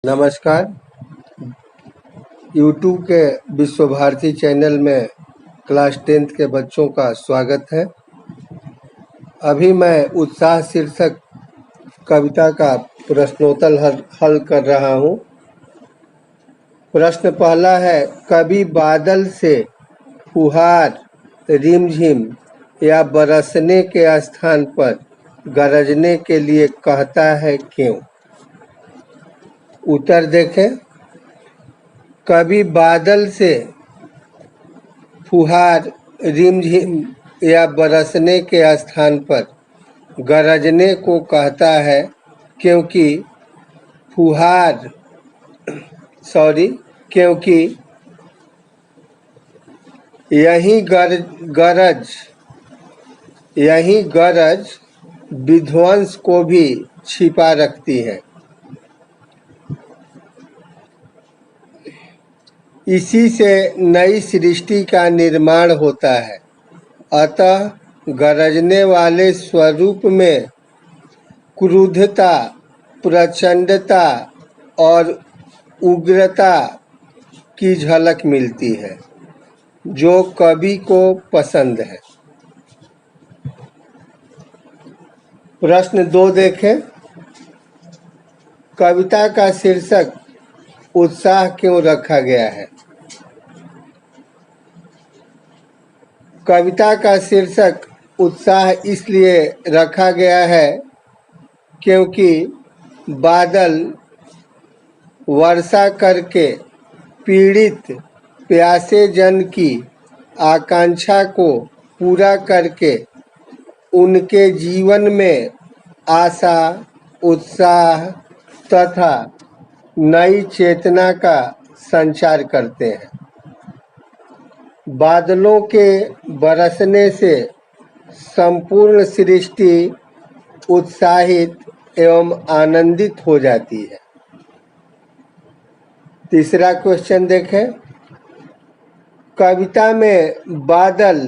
नमस्कार। YouTube के विश्व भारती चैनल में क्लास 10th के बच्चों का स्वागत है। अभी मैं उत्साह शीर्षक कविता का प्रश्नोत्तर हल कर रहा हूँ। प्रश्न पहला है, कभी बादल से फुहार रिमझिम या बरसने के स्थान पर गरजने के लिए कहता है क्यों? उत्तर देखें। कभी बादल से फुहार रिमझिम या बरसने के स्थान पर गरजने को कहता है क्योंकि यही गरज विध्वंस को भी छिपा रखती है। इसी से नई सृष्टि का निर्माण होता है। अतः गरजने वाले स्वरूप में क्रुद्धता, प्रचंडता और उग्रता की झलक मिलती है, जो कवि को पसंद है। प्रश्न 2 देखें। कविता का शीर्षक उत्साह क्यों रखा गया है? कविता का शीर्षक उत्साह इसलिए रखा गया है क्योंकि बादल वर्षा करके पीड़ित प्यासे जन की आकांक्षा को पूरा करके उनके जीवन में आशा, उत्साह तथा नई चेतना का संचार करते हैं। बादलों के बरसने से संपूर्ण सृष्टि उत्साहित एवं आनंदित हो जाती है। तीसरा क्वेश्चन देखें। कविता में बादल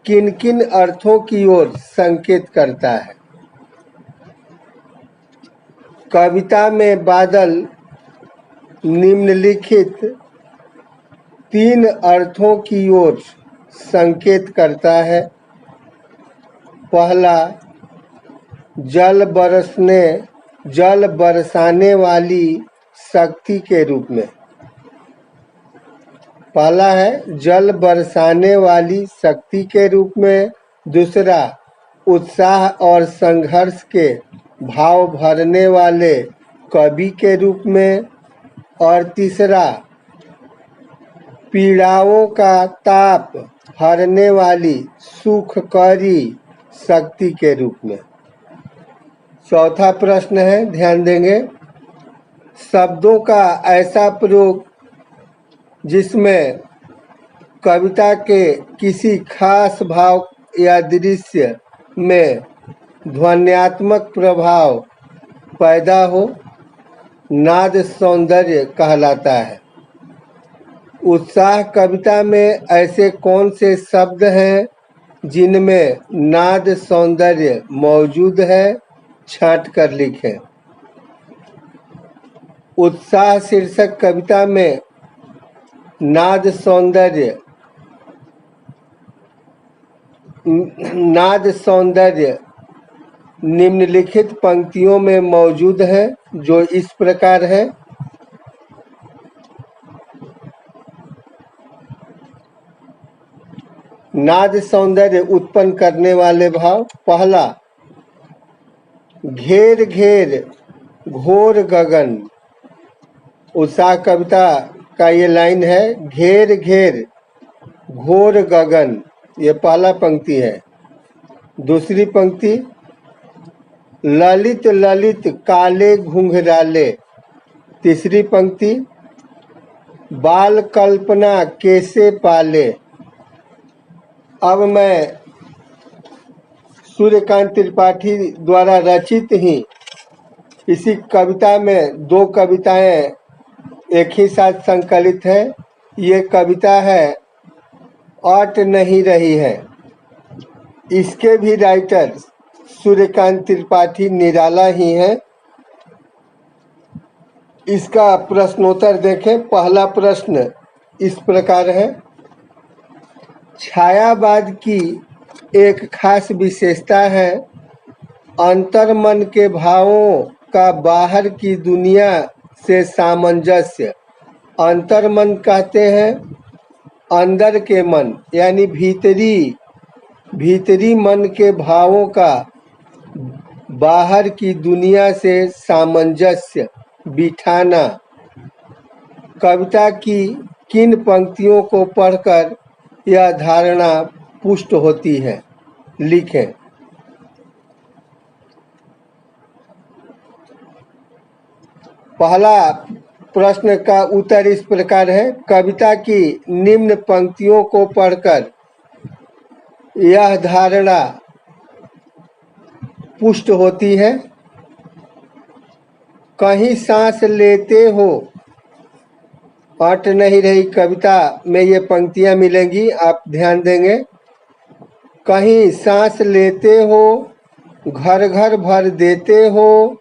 किन किन अर्थों की ओर संकेत करता है? कविता में बादल निम्नलिखित 3 अर्थों की ओर संकेत करता है। पहला, जल बरसाने वाली शक्ति के रूप में। पहला है जल बरसाने वाली शक्ति के रूप में। दूसरा, उत्साह और संघर्ष के भाव भरने वाले कवि के रूप में। और तीसरा, पीड़ाओं का ताप हरने वाली सुखकारी शक्ति के रूप में। चौथा प्रश्न है, ध्यान देंगे। शब्दों का ऐसा प्रयोग जिसमें कविता के किसी खास भाव या दृश्य में ध्वन्यात्मक प्रभाव पैदा हो, नाद सौंदर्य कहलाता है। उत्साह कविता में ऐसे कौन से शब्द हैं जिनमें नाद सौंदर्य मौजूद है? छांट कर लिखें। उत्साह शीर्षक कविता में नाद सौंदर्य निम्नलिखित पंक्तियों में मौजूद है, जो इस प्रकार है। नाद सौंदर्य उत्पन्न करने वाले भाव। पहला, घेर घेर घोर गगन। उत्साह कविता का ये लाइन है, घेर घेर घोर गगन। ये पहला पंक्ति है। दूसरी पंक्ति, ललित ललित काले घुंघराले। तीसरी पंक्ति, बाल कल्पना कैसे पाले। अब मैं सूर्यकांत त्रिपाठी द्वारा रचित ही इसी कविता में 2 कविताएं एक ही साथ संकलित है। ये कविता है अट नहीं रही है। इसके भी राइटर सूर्यकांत त्रिपाठी निराला ही हैं। इसका प्रश्नोत्तर देखें। पहला प्रश्न इस प्रकार है, छायावाद की एक खास विशेषता है अंतर्मन के भावों का बाहर की दुनिया से सामंजस्य। अंतर्मन कहते हैं अंदर के मन, यानी भीतरी मन के भावों का बाहर की दुनिया से सामंजस्य बिठाना। कविता की किन पंक्तियों को पढ़कर यह धारणा पुष्ट होती है? लिखें। पहला प्रश्न का उत्तर इस प्रकार है, कविता की निम्न पंक्तियों को पढ़कर यह धारणा पुष्ट होती है। कहीं सांस लेते हो, अट नहीं रही कविता में ये पंक्तियां मिलेंगी, आप ध्यान देंगे। कहीं सांस लेते हो, घर घर भर देते हो,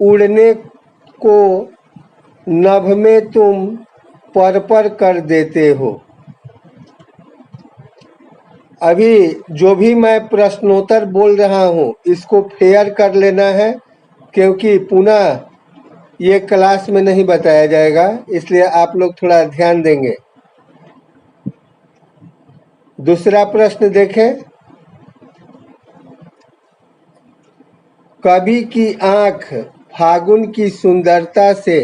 उड़ने को नभ में तुम पर कर देते हो। अभी जो भी मैं प्रश्नोत्तर बोल रहा हूँ इसको फेयर कर लेना है, क्योंकि पुनः ये क्लास में नहीं बताया जाएगा, इसलिए आप लोग थोड़ा ध्यान देंगे। दूसरा प्रश्न देखें, कवि की आंख फागुन की सुंदरता से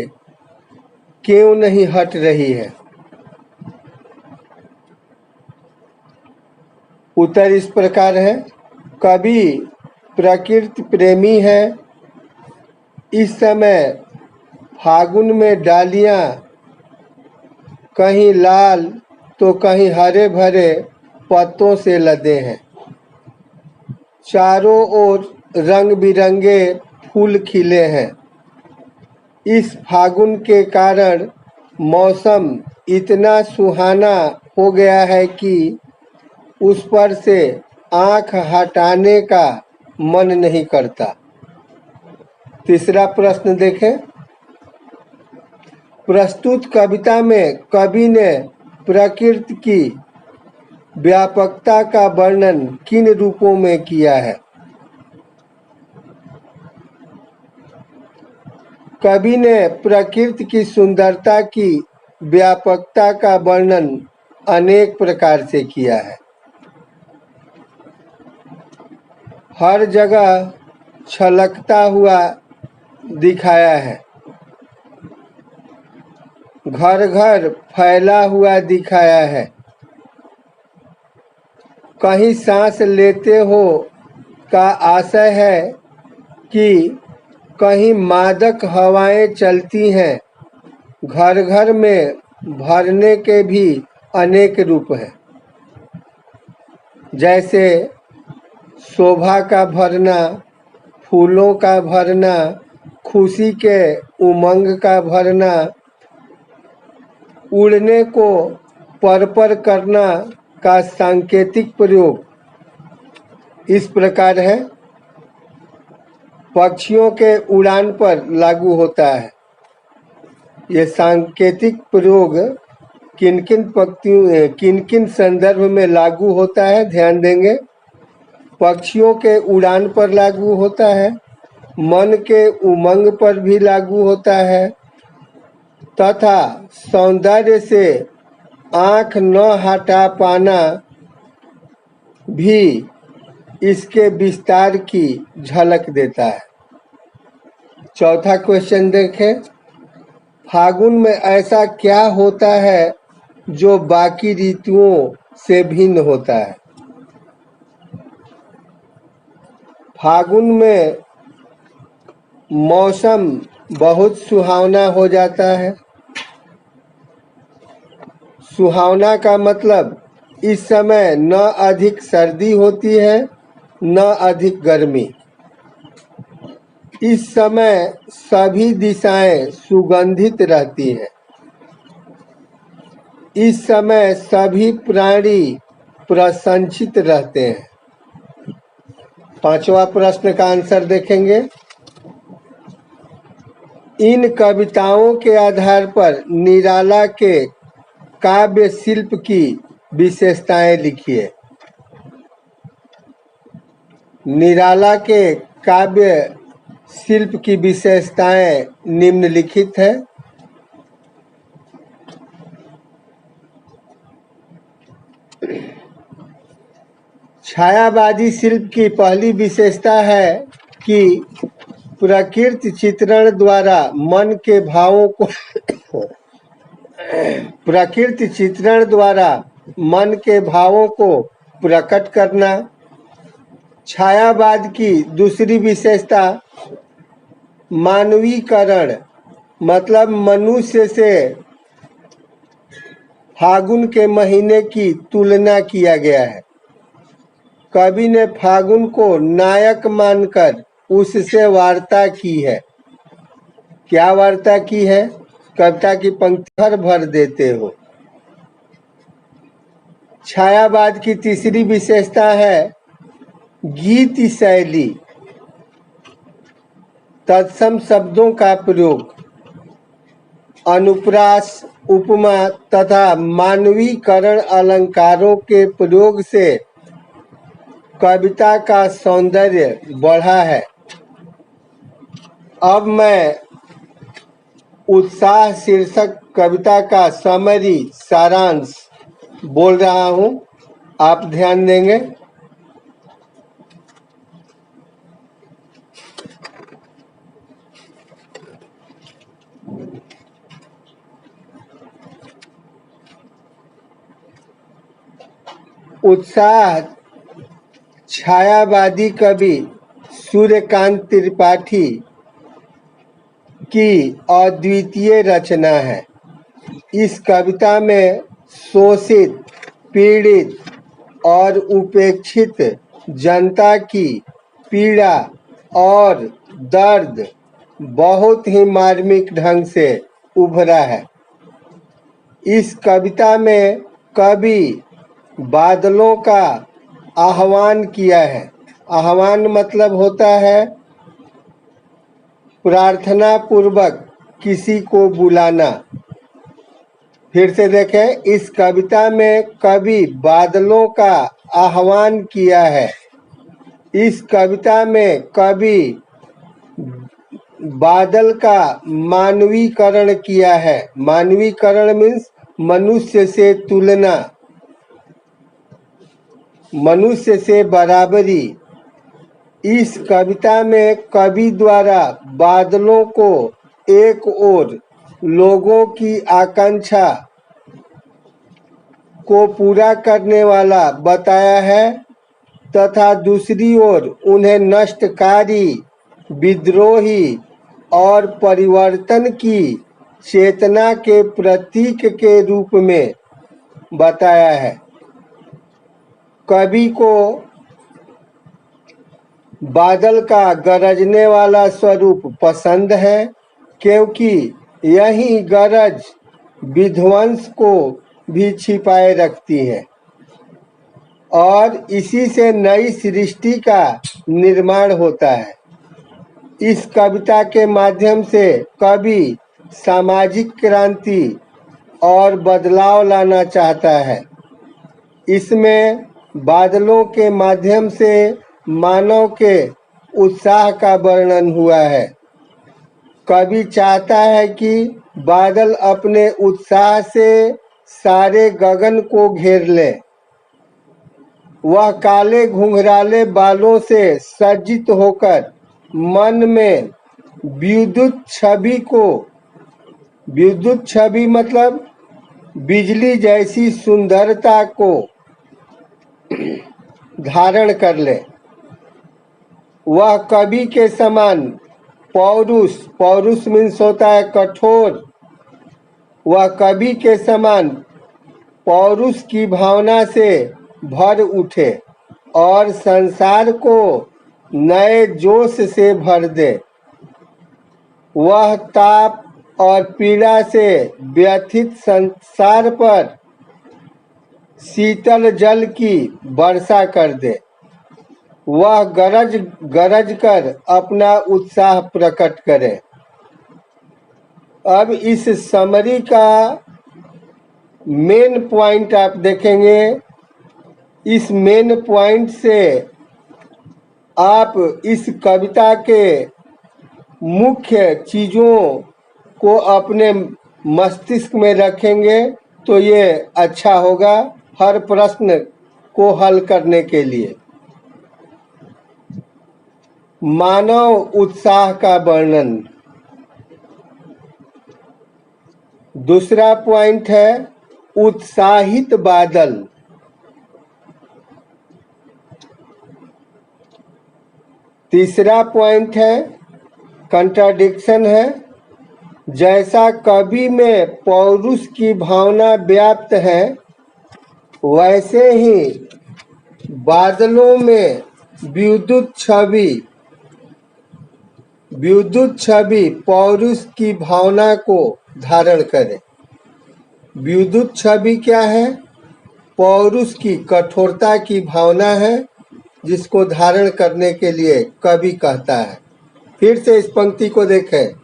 क्यों नहीं हट रही है? उत्तर इस प्रकार है, कवि प्रकृति प्रेमी है। इस समय फागुन में डालियां कहीं लाल तो कहीं हरे भरे पत्तों से लदे हैं। चारों ओर रंग बिरंगे फूल खिले हैं। इस फागुन के कारण मौसम इतना सुहाना हो गया है कि उस पर से आंख हटाने का मन नहीं करता। तीसरा प्रश्न देखें, प्रस्तुत कविता में कवि ने प्रकृति की व्यापकता का वर्णन किन रूपों में किया है? कवि ने प्रकृति की सुंदरता की व्यापकता का वर्णन अनेक प्रकार से किया है। हर जगह छलकता हुआ दिखाया है, घर घर फैला हुआ दिखाया है। कहीं सांस लेते हो का आशय है कि कहीं मादक हवाएं चलती हैं। घर घर में भरने के भी अनेक रूप हैं, जैसे शोभा का भरना, फूलों का भरना, खुशी के उमंग का भरना, उड़ने को पर करना का सांकेतिक प्रयोग इस प्रकार है। पक्षियों के उड़ान पर लागू होता है। ये सांकेतिक प्रयोग किन किन संदर्भ में लागू होता है, ध्यान देंगे। पक्षियों के उड़ान पर लागू होता है, मन के उमंग पर भी लागू होता है, तथा सौंदर्य से आँख न हटा पाना भी इसके विस्तार की झलक देता है। चौथा क्वेश्चन देखें, फागुन में ऐसा क्या होता है जो बाकी ऋतुओं से भिन्न होता है? फागुन में मौसम बहुत सुहावना हो जाता है। सुहावना का मतलब इस समय न अधिक सर्दी होती है न अधिक गर्मी। इस समय सभी दिशाएं सुगंधित रहती हैं। इस समय सभी प्राणी प्रसन्नचित्त रहते हैं। पांचवा प्रश्न का आंसर देखेंगे, इन कविताओं के आधार पर निराला के काव्य शिल्प की विशेषताएं लिखिए। निराला के काव्य शिल्प की विशेषताएं निम्नलिखित है। छायावादी शिल्प की पहली विशेषता है कि प्रकृति चित्रण द्वारा मन के भावों को प्रकृति चित्रण द्वारा मन के भावों को प्रकट करना। छायावाद की दूसरी विशेषता मानवीकरण, मतलब मनुष्य से फागुन के महीने की तुलना किया गया है। कवि ने फागुन को नायक मानकर उससे वार्ता की है। क्या वार्ता की है? कविता की पंक्ति भर देते हो। छायावाद की तीसरी विशेषता है गीत शैली, तत्सम शब्दों का प्रयोग, अनुप्रास, उपमा तथा मानवीकरण अलंकारों के प्रयोग से कविता का सौंदर्य बढ़ा है। अब मैं उत्साह शीर्षक कविता का समरी सारांश बोल रहा हूँ, आप ध्यान देंगे। उत्साह छायावादी कवि सूर्यकांत त्रिपाठी की अद्वितीय रचना है। इस कविता में शोषित, पीड़ित और उपेक्षित जनता की पीड़ा और दर्द बहुत ही मार्मिक ढंग से उभरा है। इस कविता में कवि बादलों का आह्वान किया है। आह्वान मतलब होता है प्रार्थना पूर्वक किसी को बुलाना। फिर से देखें, इस कविता में कवि बादलों का आह्वान किया है। इस कविता में कवि बादल का मानवीकरण किया है। मानवीकरण मीन्स मनुष्य से तुलना, मनुष्य से बराबरी। इस कविता में कवि द्वारा बादलों को एक ओर लोगों की आकांक्षा को पूरा करने वाला बताया है तथा दूसरी ओर उन्हें नष्टकारी, विद्रोही और परिवर्तन की चेतना के प्रतीक के रूप में बताया है। कवि को बादल का गरजने वाला स्वरूप पसंद है, क्योंकि यही गरज विध्वंस को भी छिपाए रखती है और इसी से नई सृष्टि का निर्माण होता है। इस कविता के माध्यम से कवि सामाजिक क्रांति और बदलाव लाना चाहता है। इसमें बादलों के माध्यम से मानव के उत्साह का वर्णन हुआ है। कवि चाहता है कि बादल अपने उत्साह से सारे गगन को घेर ले। वह काले घुंघराले बालों से सज्जित होकर मन में विद्युत छवि मतलब बिजली जैसी सुंदरता को धारण कर ले। वह कवि के समान पौरुष मीन्स होता है कठोर। वह कवि के समान पौरुष की भावना से भर उठे और संसार को नए जोश से भर दे। वह ताप और पीड़ा से व्यथित संसार पर शीतल जल की वर्षा कर दे। वह गरज कर अपना उत्साह प्रकट करे। अब इस समरी का मेन पॉइंट आप देखेंगे। इस मेन पॉइंट से आप इस कविता के मुख्य चीज़ों को अपने मस्तिष्क में रखेंगे तो ये अच्छा होगा हर प्रश्न को हल करने के लिए। मानव उत्साह का वर्णन। दूसरा पॉइंट है उत्साहित बादल। तीसरा पॉइंट है कंट्राडिक्शन है। जैसा कवि में पौरुष की भावना व्याप्त है वैसे ही बादलों में विद्युत छवि पौरुष की भावना को धारण करे। विद्युत छवि क्या है? पौरुष की कठोरता की भावना है जिसको धारण करने के लिए कवि कहता है। फिर से इस पंक्ति को देखें।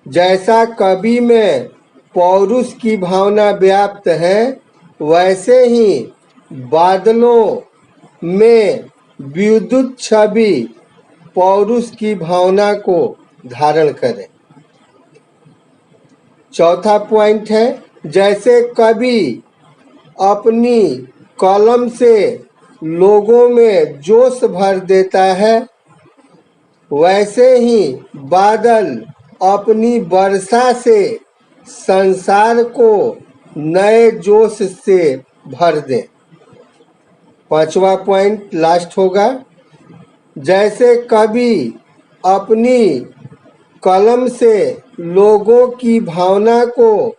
जैसा कवि में पौरुष की भावना व्याप्त है वैसे ही बादलों में विद्युत छवि पौरुष की भावना को धारण करे। चौथा पॉइंट है जैसे कवि अपनी कलम से लोगों में जोश भर देता है वैसे ही बादल अपनी वर्षा से संसार को नए जोश से भर दे। पांचवा पॉइंट लास्ट होगा। जैसे कवि अपनी कलम से लोगों की भावना को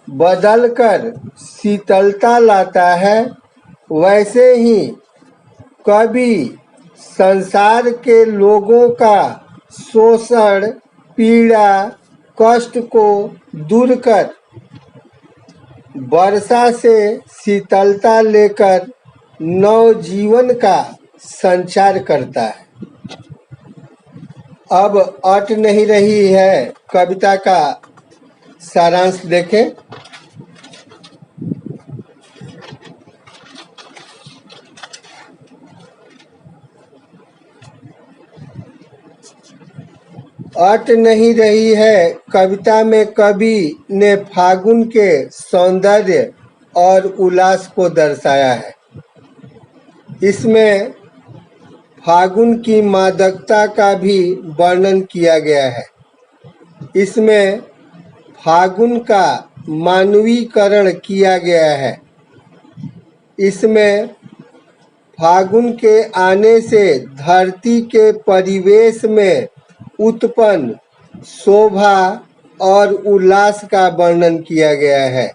बदलकर शीतलता लाता है वैसे ही कवि संसार के लोगों का शोषण पीड़ा कष्ट को दूर कर वर्षा से शीतलता लेकर नवजीवन का संचार करता है। अब अट नहीं रही है कविता का सारांश देखें। अट नहीं रही है कविता में कवि ने फागुन के सौंदर्य और उल्लास को दर्शाया है। इसमें फागुन की मादकता का भी वर्णन किया गया है। इसमें फागुन का मानवीकरण किया गया है। इसमें फागुन के आने से धरती के परिवेश में उत्पन्न शोभा और उल्लास का वर्णन किया गया है।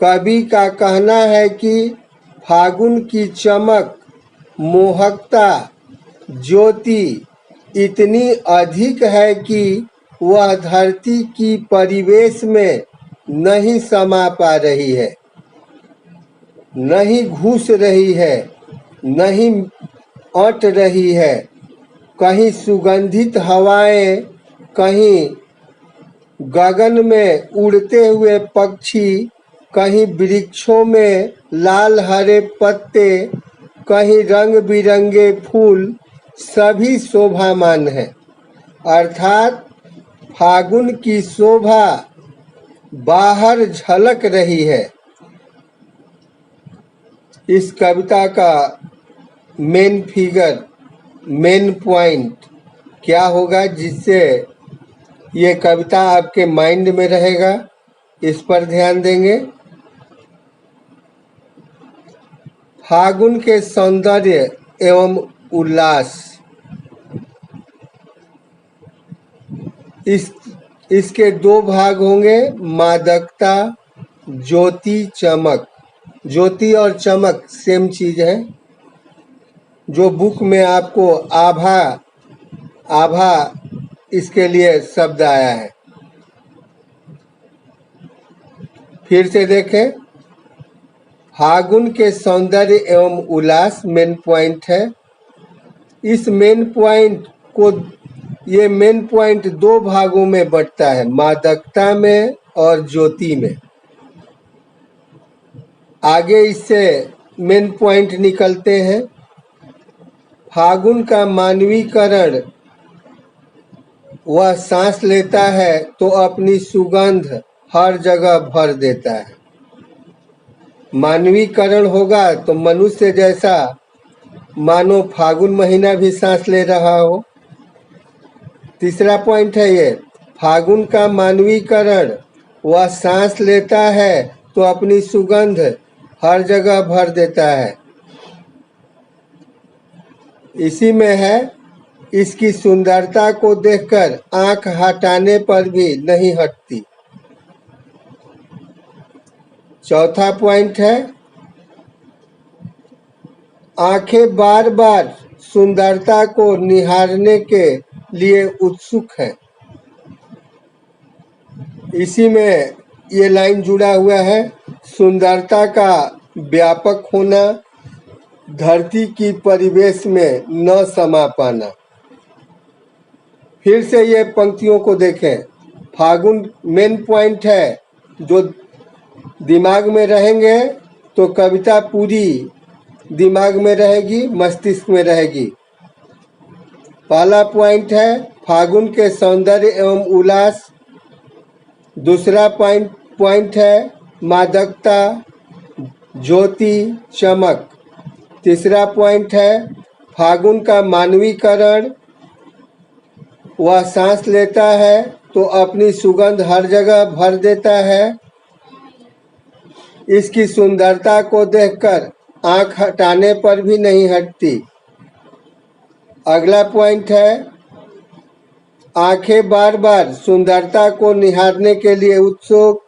कवि का कहना है कि फागुन की चमक मोहकता ज्योति इतनी अधिक है कि वह धरती की परिवेश में नहीं समा पा रही है, नहीं घुस रही है, नहीं अट रही है। कहीं सुगंधित हवाएं, कहीं गगन में उड़ते हुए पक्षी, कहीं वृक्षों में लाल हरे पत्ते, कहीं रंग बिरंगे फूल, सभी शोभामान है। अर्थात फागुन की शोभा बाहर झलक रही है। इस कविता का मेन पॉइंट क्या होगा जिससे ये कविता आपके माइंड में रहेगा, इस पर ध्यान देंगे। फागुन के सौंदर्य एवं उल्लास। इसके दो भाग होंगे, मादकता, ज्योति, चमक। ज्योति और चमक सेम चीज है। जो बुक में आपको आभा इसके लिए शब्द आया है। फिर से देखें। फागुन के सौंदर्य एवं उल्लास मेन पॉइंट है। इस मेन पॉइंट को ये मेन पॉइंट दो भागों में बंटता है, मादकता में और ज्योति में। आगे इससे मेन पॉइंट निकलते हैं। फागुन का मानवीकरण, वह सांस लेता है तो अपनी सुगंध हर जगह भर देता है। मानवीकरण होगा तो मनुष्य जैसा मानो फागुन महीना भी सांस ले रहा हो। तीसरा पॉइंट है ये, फागुन का मानवीकरण, वह सांस लेता है तो अपनी सुगंध हर जगह भर देता है। इसी में है, इसकी सुंदरता को देखकर आंख हटाने पर भी नहीं हटती। चौथा पॉइंट है, आंखें बार बार सुंदरता को निहारने के लिए उत्सुक है। इसी में ये लाइन जुड़ा हुआ है, सुंदरता का व्यापक होना, धरती की परिवेश में न समा पाना। फिर से ये पंक्तियों को देखें। फागुन मेन पॉइंट है, जो दिमाग में रहेंगे तो कविता पूरी दिमाग में रहेगी, मस्तिष्क में रहेगी। पहला पॉइंट है फागुन के सौंदर्य एवं उल्लास। दूसरा पॉइंट है मादकता, ज्योति, चमक। तीसरा पॉइंट है फागुन का मानवीकरण, वह सांस लेता है तो अपनी सुगंध हर जगह भर देता है। इसकी सुंदरता को देखकर आंख हटाने पर भी नहीं हटती। अगला पॉइंट है, आंखें बार बार सुंदरता को निहारने के लिए उत्सुक।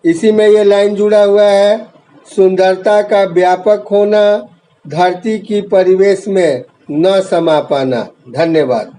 इसी में ये लाइन जुड़ा हुआ है, सुंदरता का व्यापक होना, धरती की परिवेश में न समा पाना। धन्यवाद।